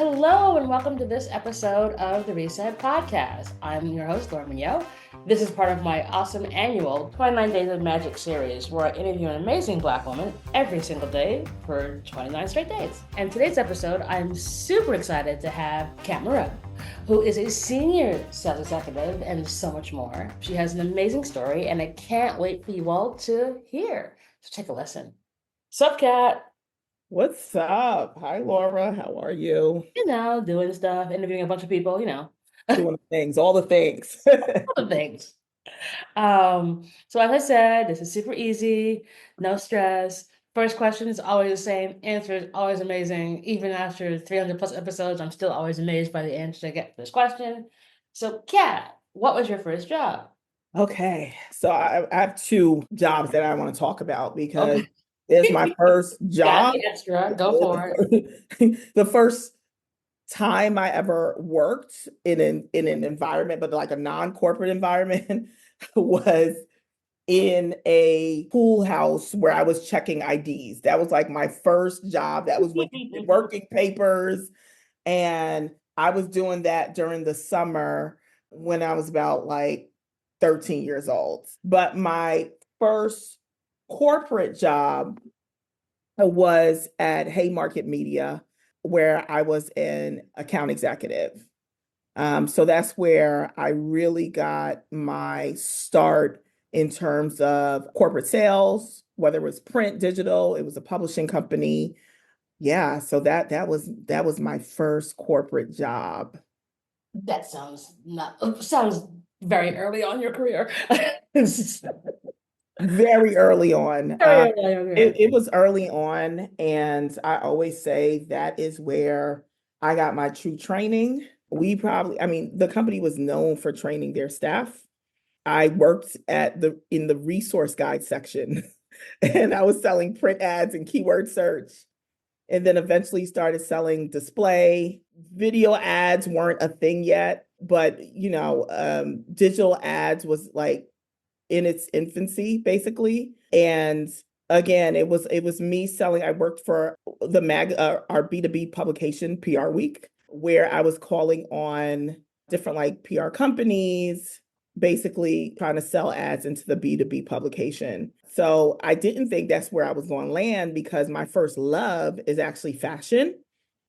Hello, and welcome to this episode of the Reset Podcast. I'm your host, Laura Mignot. This is part of my awesome annual 29 Days of Magic series, where I interview an amazing Black woman every single day for 29 straight days. And today's episode, I'm super excited to have Kat Merot, who is a senior sales executive and so much more. She has an amazing story, and I can't wait for you all to hear. So take a listen. Sup, Kat? What's up? Hi, Laura. How are you? Doing stuff, interviewing a bunch of people, Doing things, all the things. all the things. So as I said, this is super easy, no stress. First question is always the same, answer is always amazing. Even after 300 plus episodes, I'm still always amazed by the answer I get for this question. So, Kat, what was your first job? Okay, so I have two jobs that I want to talk about because Okay. it's my first Got job. the extra, go for The first time I ever worked in an environment, but like a non-corporate environment, was in a pool house where I was checking IDs. That was like my first job. That was when you did it. working papers. And I was doing that during the summer when I was about like 13 years old. But my first corporate job was at Haymarket Media, where I was an account executive. So that's where I really got my start in terms of corporate sales, whether it was print, digital, it was a publishing company. Yeah, so that was my first corporate job. That sounds very early on in your career. Very early on. Very early on in your career. It was early on, and I always say that is where I got my true training. I mean, the company was known for training their staff. I worked in the resource guide section, and I was selling print ads and keyword search. And then eventually started selling display. Video ads weren't a thing yet, but digital ads was like in its infancy, basically. And again, it was me selling. I worked for our B2B publication, PR Week, where I was calling on different like PR companies, basically trying to sell ads into the B2B publication. So I didn't think that's where I was going to land because my first love is actually fashion.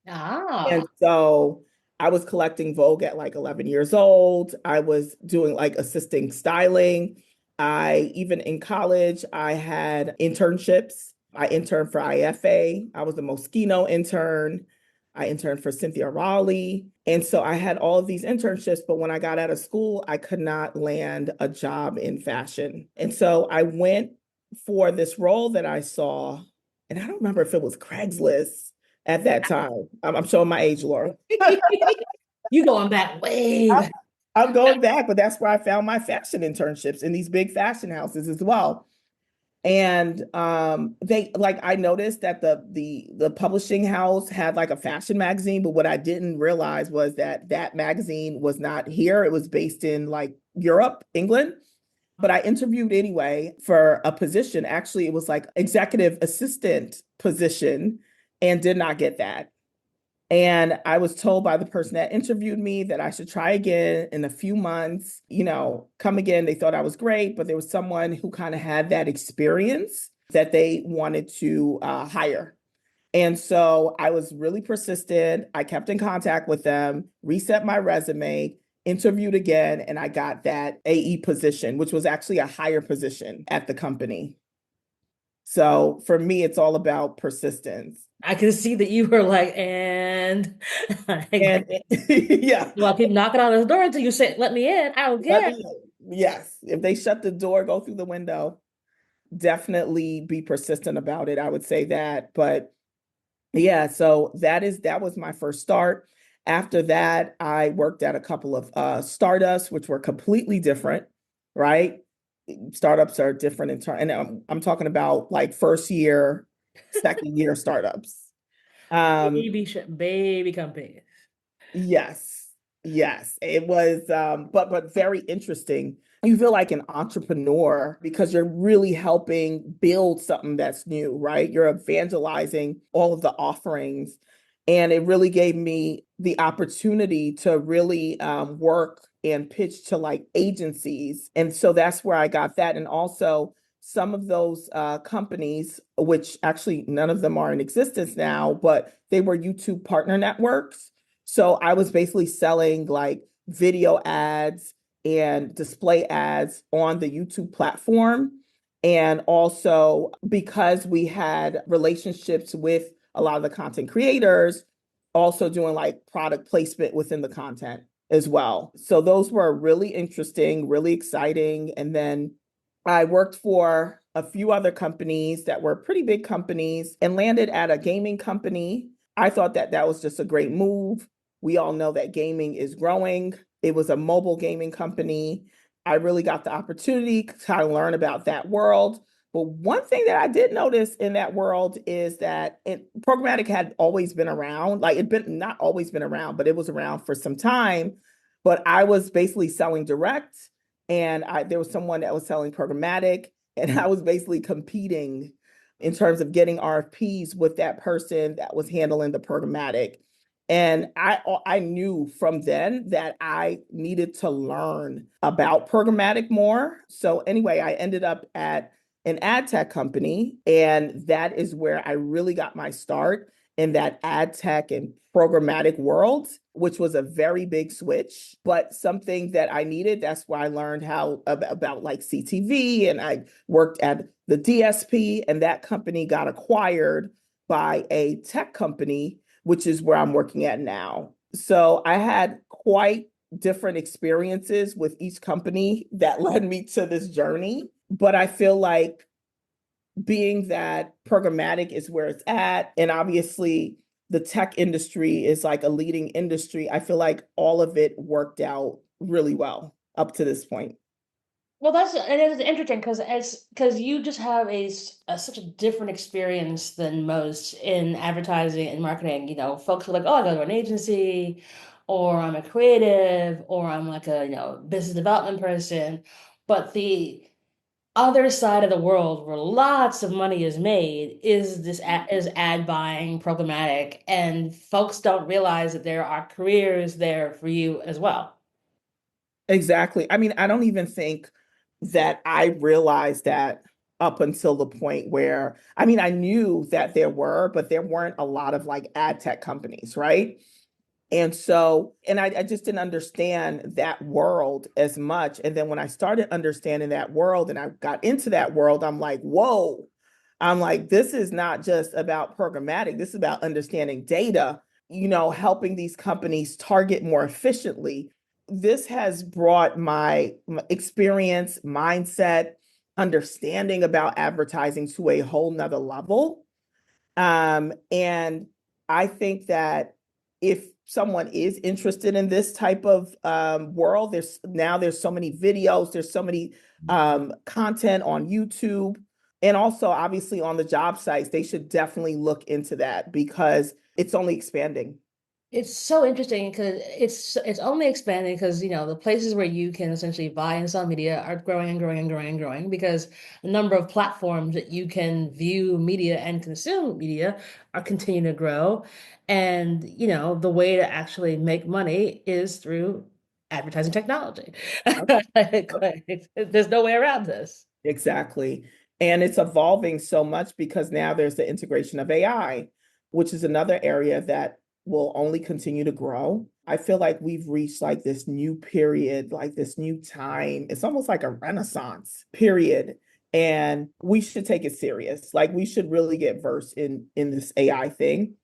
Ah. And so I was collecting Vogue at like 11 years old. I was doing like assisting styling. Even in college, I had internships. I interned for IFA. I was a Moschino intern. I interned for Cynthia Raleigh. And so I had all of these internships, but when I got out of school, I could not land a job in fashion. And so I went for this role that I saw, and I don't remember if it was Craigslist at that time. I'm showing my age, Laura. You going back way I'm, back. I'm going back, but that's where I found my fashion internships in these big fashion houses as well. And they like I noticed that the publishing house had like a fashion magazine, but what I didn't realize was that that magazine was not here. It was based in like Europe, England. But I interviewed anyway for a position. Actually, it was like executive assistant position and did not get that. And I was told by the person that interviewed me that I should try again in a few months, come again. They thought I was great, but there was someone who kind of had that experience that they wanted to hire. And so I was really persistent. I kept in contact with them, reset my resume, interviewed again, and I got that AE position, which was actually a higher position at the company. So for me, it's all about persistence. I can see that you were like, and And yeah, well, I keep knocking on this door until you say, let me in. I don't let care. me, yes, if they shut the door, go through the window, definitely be persistent about it. I would say that. But yeah, so that was my first start. After that, I worked at a couple of startups, which were completely different, right? Startups are different in turn, and I'm talking about like first year, second year startups. Um, Baby company. yes, yes, it was, but very interesting. You feel like an entrepreneur because you're really helping build something that's new, right? You're evangelizing all of the offerings. And it really gave me the opportunity to really work and pitch to like agencies. And so that's where I got that. And also, some of those companies, which actually none of them are in existence now, but they were YouTube partner networks. So I was basically selling like video ads and display ads on the YouTube platform. And also, because we had relationships with a lot of the content creators, also doing like product placement within the content as well. So those were really interesting, really exciting. And then I worked for a few other companies that were pretty big companies and landed at a gaming company. I thought that that was just a great move. We all know that gaming is growing. It was a mobile gaming company. I really got the opportunity to kind of learn about that world. But one thing that I did notice in that world is that programmatic had always been around. Like it been not always been around, but it was around for some time. But I was basically selling direct, and there was someone that was selling programmatic, and I was basically competing in terms of getting RFPs with that person that was handling the programmatic. And I knew from then that I needed to learn about programmatic more. So anyway, I ended up at an ad tech company, and that is where I really got my start in that ad tech and programmatic world, which was a very big switch, but something that I needed. That's why I learned how about like CTV, and I worked at the DSP, and that company got acquired by a tech company, which is where I'm working at now. So I had quite different experiences with each company that led me to this journey. But I feel like being that programmatic is where it's at, and obviously the tech industry is like a leading industry, I feel like all of it worked out really well up to this point. Well, it is interesting because you just have such a different experience than most in advertising and marketing. You know, folks are like, "Oh, I go to an agency, or I'm a creative, or I'm like a business development person," but the other side of the world where lots of money is made is is ad buying, programmatic, and folks don't realize that there are careers there for you as well. Exactly. I mean, I don't even think that I realized that up until the point where, I mean, I knew that there were, but there weren't a lot of like ad tech companies, right? And so, and I just didn't understand that world as much. And then when I started understanding that world and I got into that world, I'm like, whoa, I'm like, this is not just about programmatic. This is about understanding data, helping these companies target more efficiently. This has brought my experience, mindset, understanding about advertising to a whole nother level. And I think that if someone is interested in this type of world, there's so many videos, there's so many content on YouTube, and also obviously on the job sites. They should definitely look into that because it's only expanding. It's so interesting because it's only expanding because the places where you can essentially buy and sell media are growing and growing and growing and growing because the number of platforms that you can view media and consume media are continuing to grow. And the way to actually make money is through advertising technology. There's no way around this. Exactly. And it's evolving so much because now there's the integration of AI, which is another area that will only continue to grow. I feel like we've reached like this new period, like this new time. It's almost like a renaissance period. And we should take it serious. Like we should really get versed in this AI thing,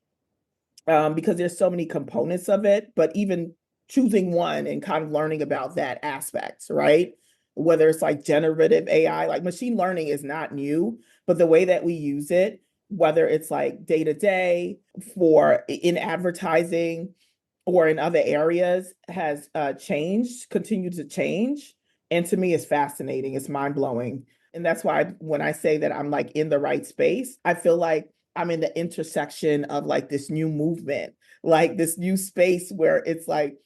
because there's so many components of it, but even choosing one and kind of learning about that aspect, right? Whether it's like generative AI, like machine learning is not new, but the way that we use it, whether it's like day to day for in advertising or in other areas, has changed, continued to change. And to me, it's fascinating. It's mind blowing. And that's why when I say that I'm like in the right space, I feel like I'm in the intersection of like this new movement, like this new space where it's like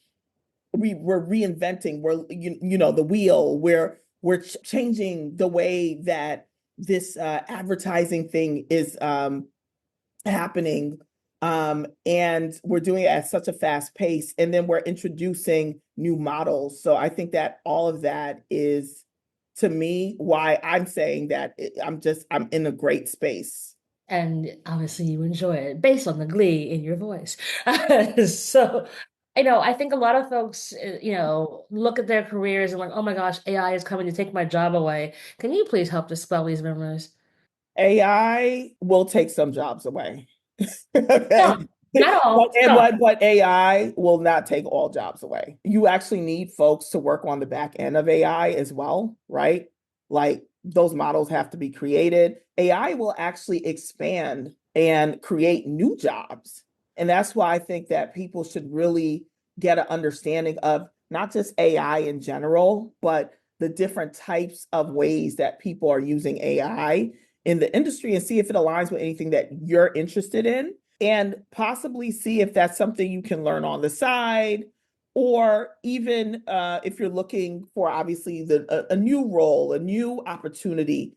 we're reinventing, the wheel, we're changing the way that this advertising thing is happening And we're doing it at such a fast pace. And then we're introducing new models. So I think that all of that is, to me, why I'm saying that I'm in a great space. And obviously you enjoy it based on the glee in your voice. So, I think a lot of folks, look at their careers and like, oh my gosh, AI is coming to take my job away. Can you please help dispel these rumors? AI will take some jobs away. Okay. No, not all, some. But AI will not take all jobs away. You actually need folks to work on the back end of AI as well, right? Like those models have to be created. AI will actually expand and create new jobs. And that's why I think that people should really get an understanding of not just AI in general, but the different types of ways that people are using AI in the industry and see if it aligns with anything that you're interested in and possibly see if that's something you can learn on the side or even if you're looking for obviously a new role, a new opportunity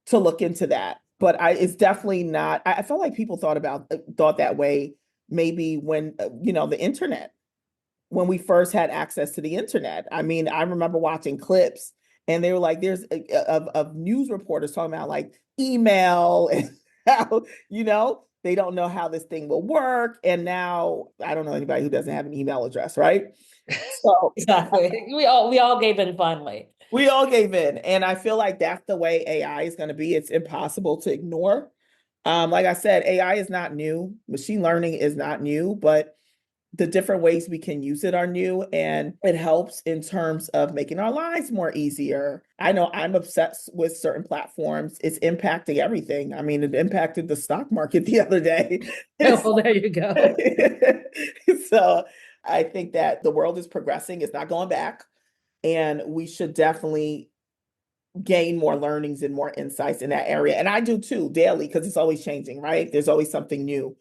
to look into that. But it's definitely not. I felt like people thought that way maybe when the internet, when we first had access to the internet. I mean, I remember watching clips and they were like, there's of news reporters talking about like email and how, they don't know how this thing will work. And now I don't know anybody who doesn't have an email address, right? So Exactly. We all gave in finally. we all gave in. And I feel like that's the way AI is going to be. It's impossible to ignore. Like I said, AI is not new. Machine learning is not new, but the different ways we can use it are new and it helps in terms of making our lives more easier. I know I'm obsessed with certain platforms. It's impacting everything. I mean, it impacted the stock market the other day. Well, there you go. So I think that the world is progressing. It's not going back. And we should definitely gain more learnings and more insights in that area. And I do too, daily, because it's always changing, right? There's always something new.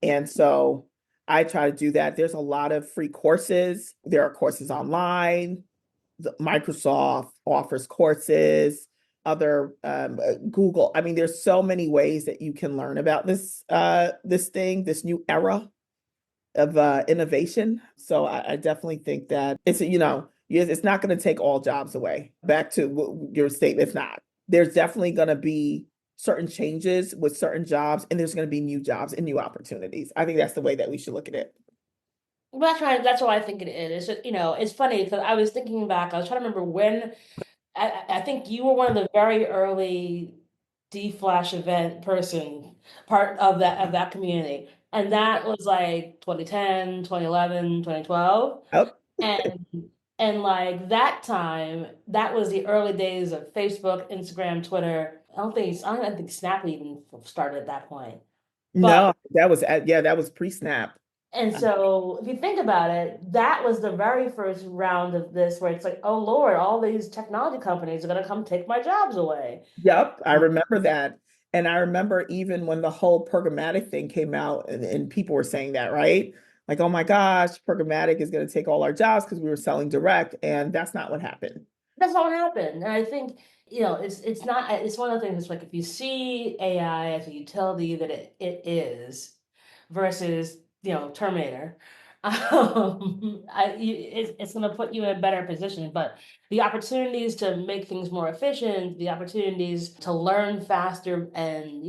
And so I try to do that. There's a lot of free courses. There are courses online. Microsoft offers courses, other Google. I mean, there's so many ways that you can learn about this new era of innovation. So I definitely think that it's not going to take all jobs away. Back to your statement, it's not. There's definitely going to be certain changes with certain jobs, and there's going to be new jobs and new opportunities. I think that's the way that we should look at it. Well, that's what I think it is. It's funny because I was thinking back, I was trying to remember when I think you were one of the very early D-Flash event person part of that community. And that was like 2010, 2011, 2012. Oh, And and like that time, that was the early days of Facebook, Instagram, Twitter. I don't think Snap even started at that point. But no, that was pre-snap. and so if you think about it, that was the very first round of this where it's like, oh Lord, all these technology companies are gonna come take my jobs away. Yep, I remember that. And I remember even when the whole programmatic thing came out and people were saying that, right? Like, oh my gosh, programmatic is going to take all our jobs because we were selling direct. And that's not what happened. That's not what happened. And I think, it's not it's one of the things. It's like if you see AI as a utility that it is versus, Terminator, it's going to put you in a better position. But the opportunities to make things more efficient, the opportunities to learn faster and,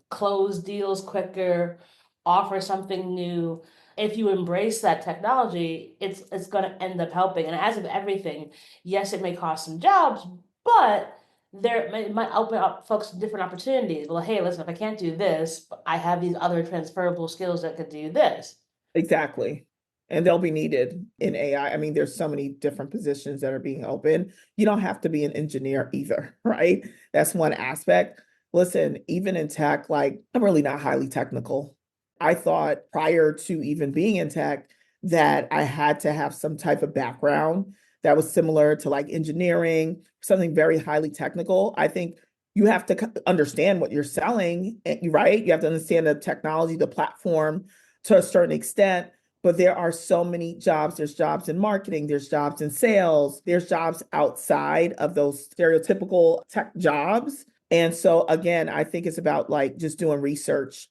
close deals quicker, offer something new. If you embrace that technology, it's going to end up helping. And as of everything, yes, it may cost some jobs, but it might open up folks different opportunities. Well, hey, listen, if I can't do this, I have these other transferable skills that could do this. Exactly. And they'll be needed in AI. I mean, there's so many different positions that are being open. You don't have to be an engineer either, right? That's one aspect. Listen, even in tech, like I'm really not highly technical. I thought prior to even being in tech that I had to have some type of background that was similar to like engineering, something very highly technical. I think you have to understand what you're selling, right? You have to understand the technology, the platform to a certain extent, but there are so many jobs. There's jobs in marketing, there's jobs in sales, there's jobs outside of those stereotypical tech jobs. And so again, I think it's about like just doing research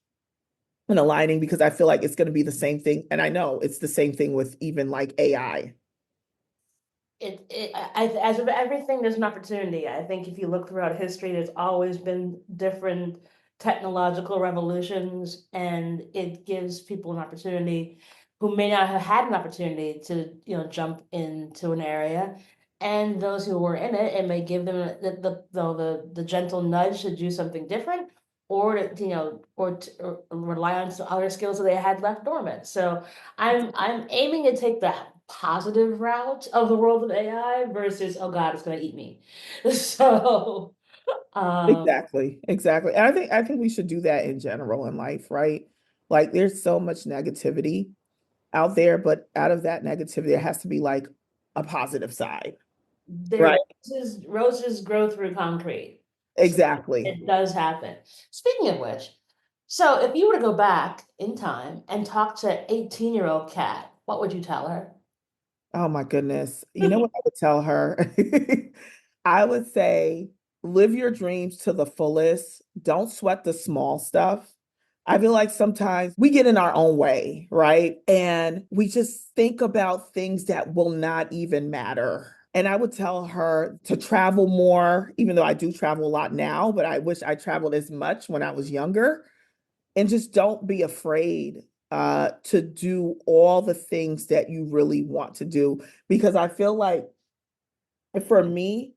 and aligning because I feel like it's going to be the same thing. And I know it's the same thing with even like AI. As with everything, there's an opportunity. I think if you look throughout history, there's always been different technological revolutions, and it gives people an opportunity who may not have had an opportunity to, jump into an area. And those who were in it, it may give them the gentle nudge to do something different, or to, or rely on some other skills that they had left dormant. So I'm aiming to take the positive route of the world of AI versus, oh God, it's gonna eat me. So Exactly, exactly. And I think we should do that in general in life, right? Like there's so much negativity out there, but out of that negativity, there has to be like a positive side, there right? roses grow through concrete. So Exactly. it does happen. Speaking of which, so if you were to go back in time and talk to 18-year-old Kat, what would you tell her? Oh my goodness. You know what I would tell her? I would say live your dreams to the fullest. Don't sweat the small stuff. I feel like sometimes we get in our own way, right? And we just think about things that will not even matter. And I would tell her to travel more, even though I do travel a lot now, but I wish I traveled as much when I was younger. And just don't be afraid to do all the things that you really want to do. Because I feel like for me,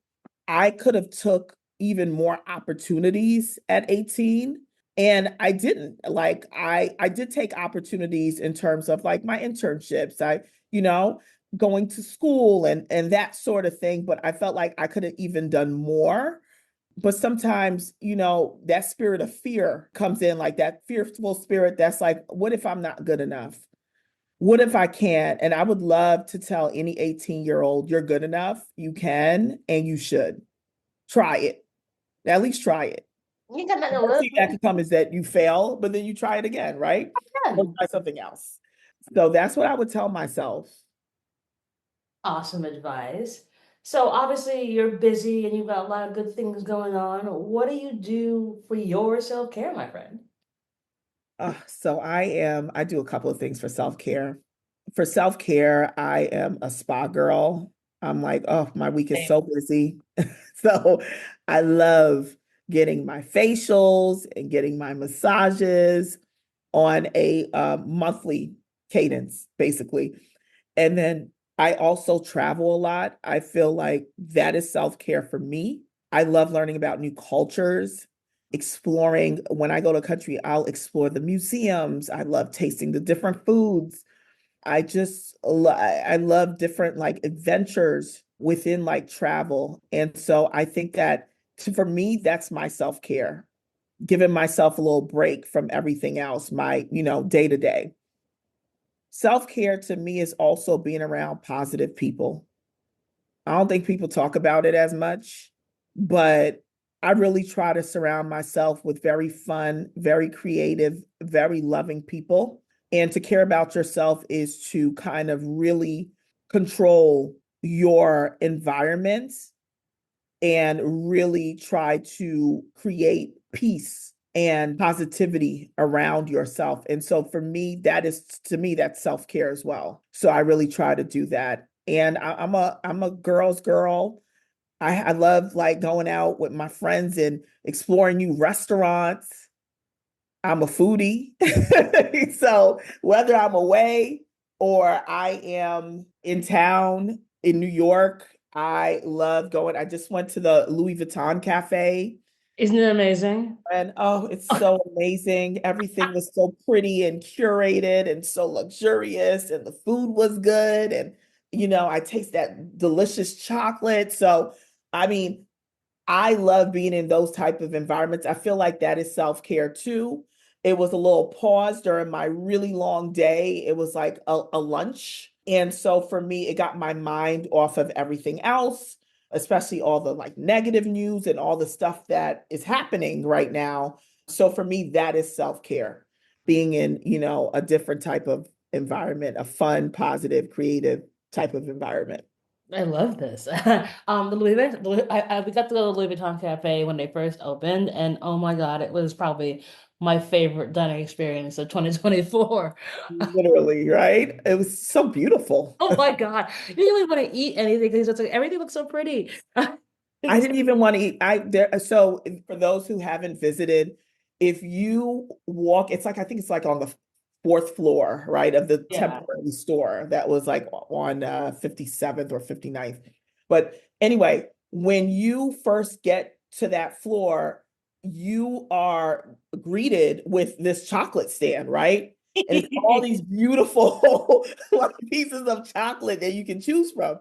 I could have took even more opportunities at 18 and I didn't. Like I did take opportunities in terms of like my internships. You know, going to school and that sort of thing, but I felt like I could have even done more. But sometimes, that spirit of fear comes in, like that fearful spirit that's like, what if I'm not good enough? What if I can't? And I would love to tell any 18-year-old, you're good enough, you can, and you should. Try it. At least try it. You got nothing The to worst live thing that for. can come is that you fail, but then you try it again, right? Or Done. try something else. So that's what I would tell myself. Awesome advice. So obviously you're busy and you've got a lot of good things going on. What do you do for your self-care, my friend? So I do a couple of things for self-care. For self-care, I am a spa girl. I'm like, oh, my week is so busy. So I love getting my facials and getting my massages on a monthly cadence, basically. And then I also travel a lot. I feel like that is self-care for me. I love learning about new cultures, exploring. When I go to a country, I'll explore the museums. I love tasting the different foods. I love different like adventures within like travel. And so I think that for me, that's my self-care, giving myself a little break from everything else, my, day to day. Self-care to me is also being around positive people. I don't think people talk about it as much, but I really try to surround myself with very fun, very creative, very loving people. And to care about yourself is to kind of really control your environment and really try to create peace and positivity around yourself. And so for me, to me, that's self-care as well. So I really try to do that. And I'm a girl's girl. I love like going out with my friends and exploring new restaurants. I'm a foodie. So whether I'm away or I am in town in New York, I love going. I just went to the Louis Vuitton Cafe Isn't it amazing? and oh, it's so amazing. Everything was so pretty and curated and so luxurious, and the food was good. And, I taste that delicious chocolate. So, I mean, I love being in those type of environments. I feel like that is self-care too. It was a little pause during my really long day. It was like a lunch. And so for me, it got my mind off of everything else, especially all the like negative news and all the stuff that is happening right now. So for me, that is self-care, being in, a different type of environment, a fun, positive, creative type of environment. I love this. We got to go to the Louis Vuitton Cafe when they first opened, and oh my God, it was probably my favorite dining experience of 2024. Literally, right? It was so beautiful. Oh my God. You didn't really want to eat anything because it's like everything looks so pretty. I didn't even want to eat. So for those who haven't visited, if you walk, it's like I think it's like on the fourth floor, right, of the Yeah. temporary store that was like on 57th or 59th. But anyway, when you first get to that floor, you are greeted with this chocolate stand, right? And it's all these beautiful like pieces of chocolate that you can choose from.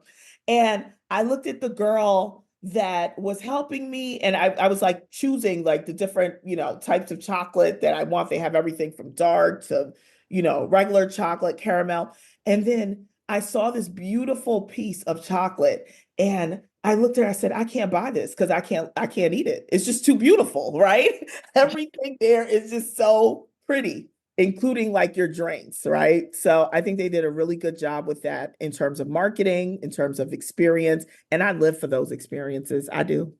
And I looked at the girl that was helping me, and I was like choosing like the different, types of chocolate that I want. They have everything from dark to, regular chocolate, caramel. And then I saw this beautiful piece of chocolate and I looked at her, I said, I can't buy this because I can't eat it. It's just too beautiful, right? Everything there is just so pretty, including like your drinks, right? So I think they did a really good job with that in terms of marketing, in terms of experience. And I live for those experiences. I do.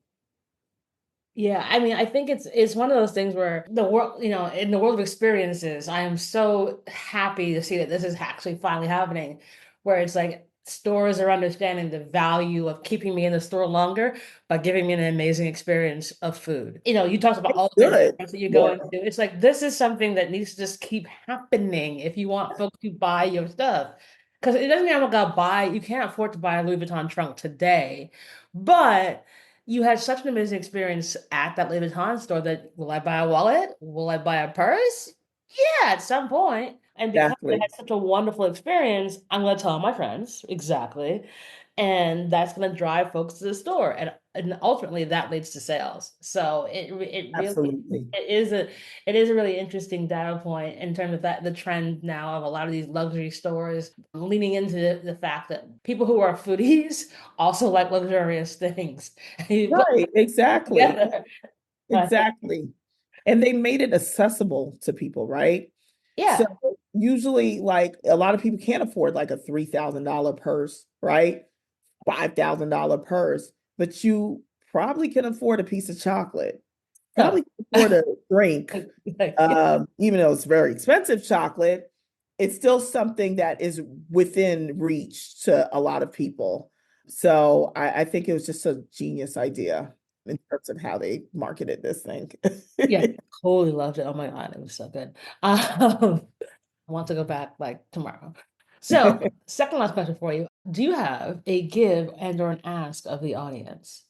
Yeah, I mean, I think it's one of those things where the world, in the world of experiences, I am so happy to see that this is actually finally happening, where it's like stores are understanding the value of keeping me in the store longer by giving me an amazing experience of food. You talked about all the Good. restaurants that you go Yeah. into. It's like this is something that needs to just keep happening if you want folks to buy your stuff. Because it doesn't mean I'm gonna buy, you can't afford to buy a Louis Vuitton trunk today, but you had such an amazing experience at that Louis Vuitton store that will I buy a wallet? Will I buy a purse? Yeah, at some point. And because I Exactly. had such a wonderful experience, I'm going to tell my friends exactly. And that's going to drive folks to the store. And ultimately that leads to sales. So it really Absolutely. it is a it is a really interesting data point in terms of that the trend now of a lot of these luxury stores leaning into the fact that people who are foodies also like luxurious things. And you put Right. them Exactly. together. But Exactly. And they made it accessible to people, right? So yeah, usually, like a lot of people can't afford like a $3,000 purse, right? $5,000 purse, but you probably can afford a piece of chocolate, no. probably can afford a drink, Like, even though it's very expensive chocolate. It's still something that is within reach to a lot of people. So I think it was just a genius idea in terms of how they marketed this thing. yeah, totally loved it. Oh my God, it was so good. I want to go back like tomorrow. So, second last question for you. Do you have a give and or an ask of the audience?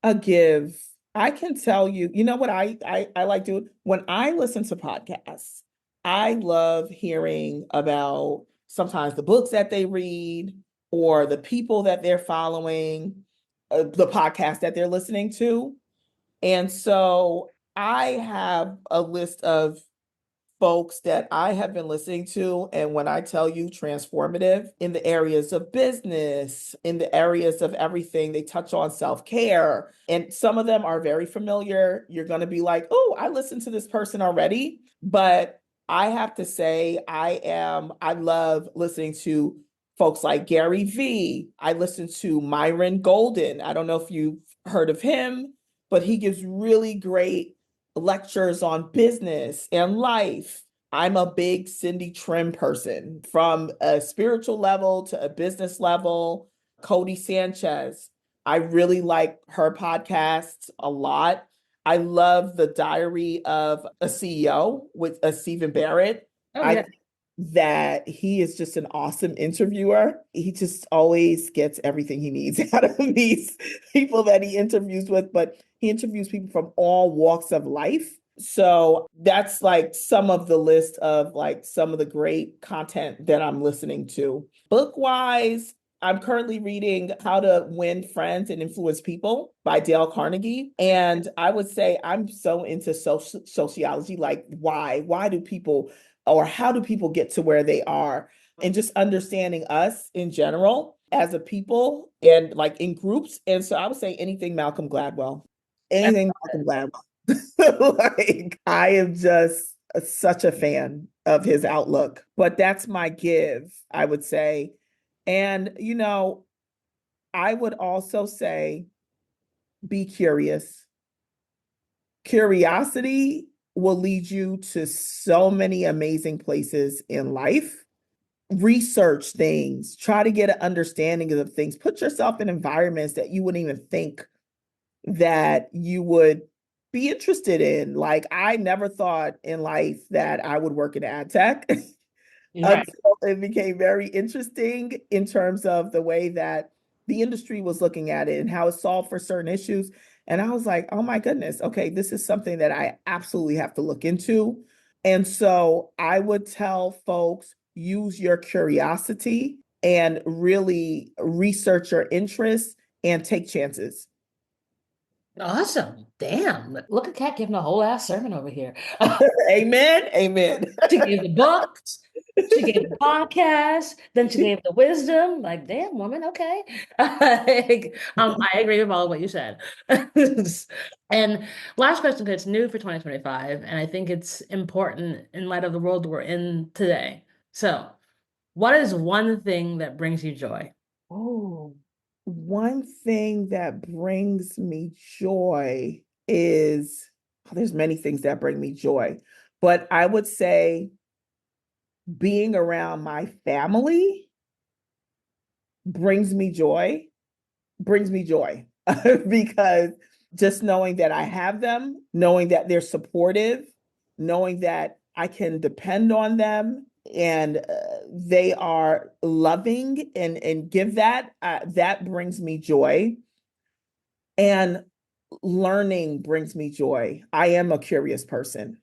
A give. I can tell you, you know what I like doing when I listen to podcasts. I love hearing about sometimes the books that they read or the people that they're following, the podcast that they're listening to. And so I have a list of folks that I have been listening to. And when I tell you transformative in the areas of business, in the areas of everything, they touch on self care. And some of them are very familiar. You're going to be like, oh, I listened to this person already. But I have to say, I love listening to folks like Gary Vee. I listen to Myron Golden. I don't know if you've heard of him, but he gives really great lectures on business and life. I'm a big Cindy Trim person from a spiritual level to a business level. Cody Sanchez. I really like her podcasts a lot. I love the Diary of a CEO with Stephen Barrett. Oh I yeah. think that he is just an awesome interviewer. He just always gets everything he needs out of these people that he interviews with, but he interviews people from all walks of life. So that's like some of the list of like some of the great content that I'm listening to. Book wise, I'm currently reading How to Win Friends and Influence People by Dale Carnegie. And I would say I'm so into sociology, like why do people or how do people get to where they are? And just understanding us in general as a people and like in groups. And so I would say anything Malcolm Gladwell, anything Malcolm Gladwell. Like I am just such a fan of his outlook. But that's my give, I would say. And I would also say be curious. Curiosity will lead you to so many amazing places in life. Research things, try to get an understanding of things, put yourself in environments that you wouldn't even think that you would be interested in. Like, I never thought in life that I would work in ad tech Right. until it became very interesting in terms of the way that the industry was looking at it and how it solved for certain issues. And I was like, oh my goodness, okay, this is something that I absolutely have to look into. And so I would tell folks, use your curiosity and really research your interests and take chances. Awesome. Damn. Look at Kat giving a whole ass sermon over here. Amen. Amen. She gave the books, she gave the podcast, then she gave the wisdom. Like, damn, woman, okay. I agree with all of what you said. And last question, because it's new for 2025, and I think it's important in light of the world we're in today. So, what is one thing that brings you joy? Oh, one thing that brings me joy is there's many things that bring me joy, but I would say being around my family brings me joy, brings me joy because just knowing that I have them, knowing that they're supportive, knowing that I can depend on them and they are loving and give that that brings me joy. And learning brings me joy. I am a curious person.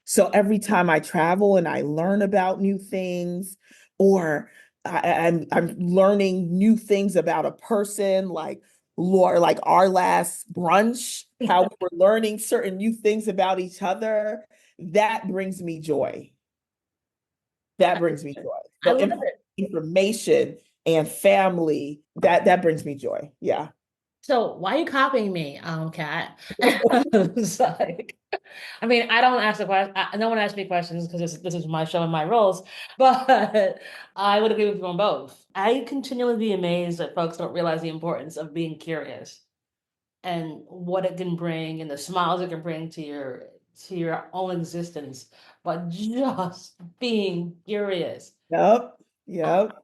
So every time I travel and I learn about new things, or I'm learning new things about a person, like Laura, like our last brunch, how we were learning certain new things about each other, that brings me joy. That brings me joy. I So love it. information and family, that brings me joy. Yeah. So why are you copying me, Kat? It's like, I mean, I don't ask the question. No one asks me questions because this is my show and my rules. But I would agree with you on both. I continually be amazed that folks don't realize the importance of being curious and what it can bring and the smiles it can bring to your own existence. But just being curious, Yep. uh, Yep.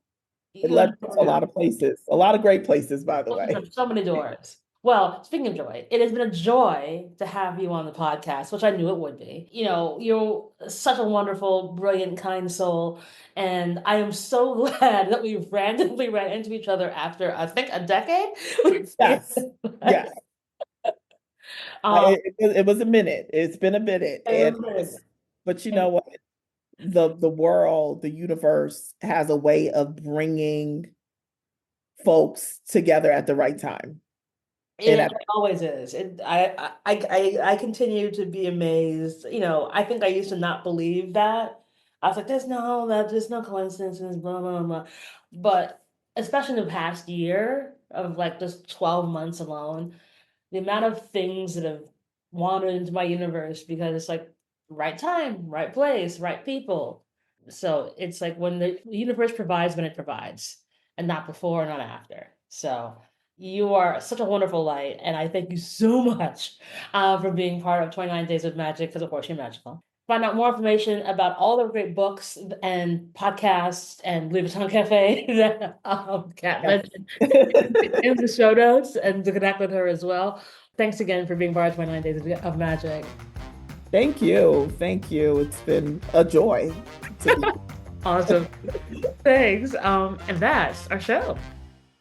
It you led me to a lot of places, a lot of great places, by the opens way. up so many doors. Well, speaking of joy, it has been a joy to have you on the podcast, which I knew it would be. You know, you're such a wonderful, brilliant, kind soul. And I am so glad that we randomly ran into each other after, I think, a decade. Yes. Yes. um, It was a minute. It's been a minute. it And was good. but you know what? The world, the universe has a way of bringing folks together at the right time. And It always is. I continue to be amazed. You know, I think I used to not believe that. I was like, there's no coincidences, blah, blah, blah. But especially in the past year of like just 12 months alone, the amount of things that have wandered into my universe because it's like right time, right place, right people. So it's like when the universe provides when it provides, and not before, not after. So you are such a wonderful light, and I thank you so much for being part of 29 Days of Magic, because of course you're magical. Find out more information about all the great books and podcasts and Louis Vuitton Cafe that Kat mentioned in the show notes and to connect with her as well. Thanks again for being part of 29 Days of Magic. thank you. Thank you. It's been a joy to be. Awesome. Thanks. And that's our show.